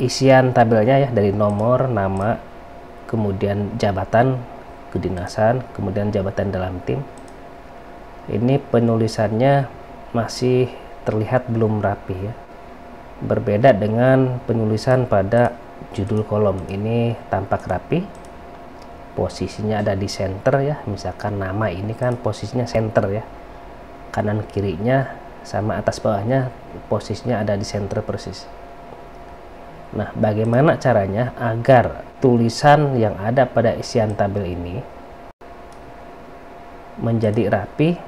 isian tabelnya ya dari nomor, nama, kemudian jabatan kedinasan, kemudian jabatan dalam tim. Ini penulisannya masih terlihat belum rapi ya. Berbeda dengan penulisan pada judul kolom. Ini tampak rapi. Posisinya ada di center ya. Misalkan nama ini kan posisinya center ya. Kanan kirinya sama atas bawahnya posisinya ada di center persis. Nah, bagaimana caranya agar tulisan yang ada pada isian tabel ini menjadi rapi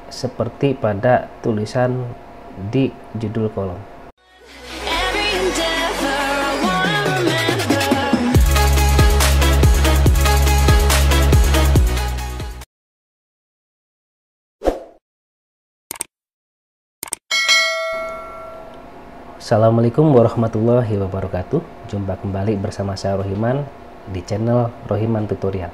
seperti pada tulisan di judul kolom. Assalamualaikum warahmatullahi wabarakatuh. Jumpa kembali bersama saya Rohiman di channel Rohiman Tutorial.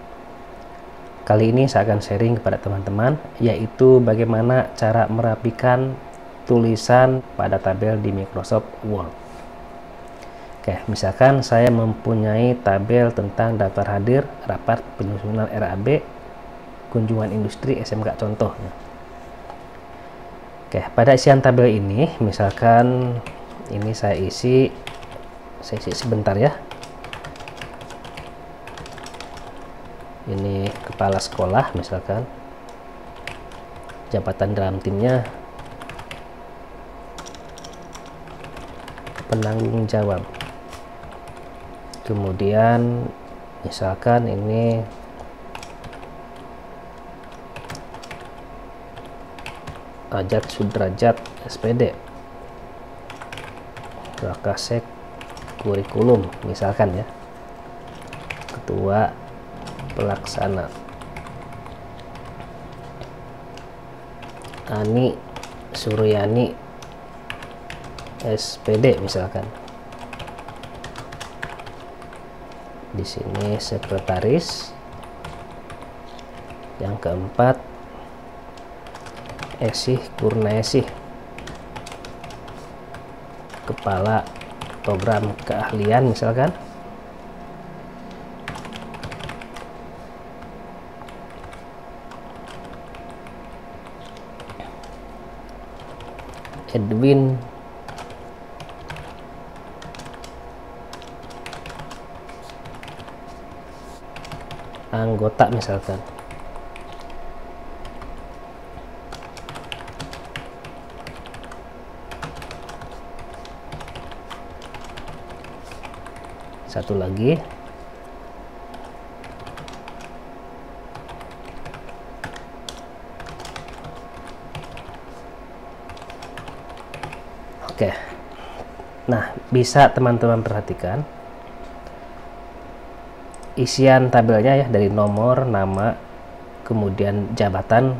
Kali ini saya akan sharing kepada teman-teman yaitu bagaimana cara merapikan tulisan pada tabel di Microsoft Word. Oke, misalkan saya mempunyai tabel tentang daftar hadir rapat penyusunan RAB kunjungan industri SMK contohnya. Oke, pada isian tabel ini misalkan ini saya isi sebentar ya. Ini kepala sekolah misalkan, jabatan dalam timnya penanggung jawab, kemudian misalkan ini Ajat Sudrajat SPD, Wakasek kurikulum misalkan ya, ketua pelaksana Ani Suryani SPD misalkan. Di sini sekretaris. Yang keempat Esih Kurnaesih, kepala program keahlian misalkan. Edwin anggota misalkan. Satu lagi oke. Nah, bisa teman-teman perhatikan isian tabelnya ya dari nomor, nama, kemudian jabatan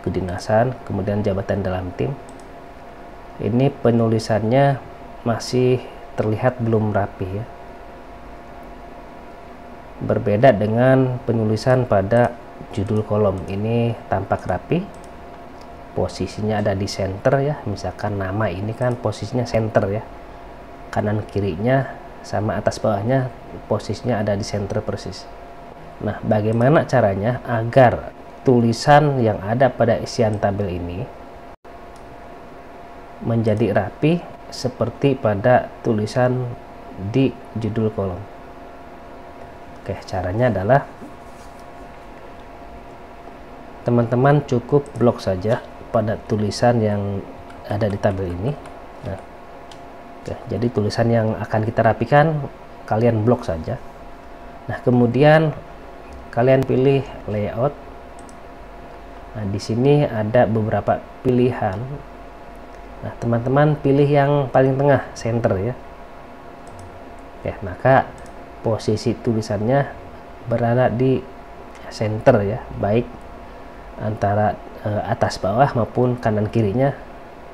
kedinasan, kemudian jabatan dalam tim. Ini penulisannya masih terlihat belum rapi ya. Berbeda dengan penulisan pada judul kolom. Ini tampak rapi. Posisinya ada di center ya. Misalkan nama ini kan posisinya center ya. Kanan kirinya sama atas bawahnya posisinya ada di center persis. Nah, bagaimana caranya agar tulisan yang ada pada isian tabel ini menjadi rapi seperti pada tulisan di judul kolom. Oke, caranya adalah teman-teman cukup blok saja pada tulisan yang ada di tabel ini. Nah, oke, jadi tulisan yang akan kita rapikan kalian blok saja. Nah, kemudian kalian pilih layout. Nah, di sini ada beberapa pilihan. Nah, teman-teman pilih yang paling tengah, center ya. Oke, maka posisi tulisannya berada di center ya, baik antara atas bawah maupun kanan kirinya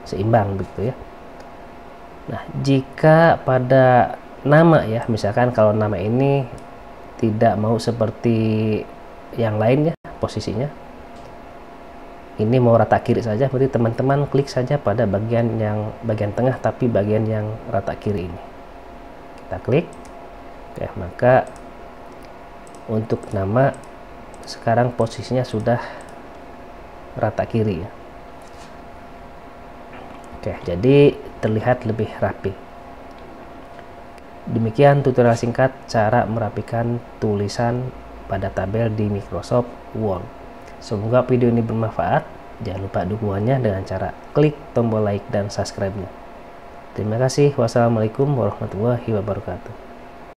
seimbang begitu ya. Nah, jika pada nama ya, misalkan kalau nama ini tidak mau seperti yang lain ya posisinya, ini mau rata kiri saja, berarti teman-teman klik saja pada bagian tengah tapi bagian yang rata kiri ini. Kita kita klik. Oke, maka untuk nama sekarang posisinya sudah rata kiri ya. Oke, jadi terlihat lebih rapi. Demikian tutorial singkat cara merapikan tulisan pada tabel di Microsoft Word. Semoga video ini bermanfaat. Jangan lupa dukungannya dengan cara klik tombol like dan subscribe-nya. Terima kasih. Wassalamualaikum warahmatullahi wabarakatuh.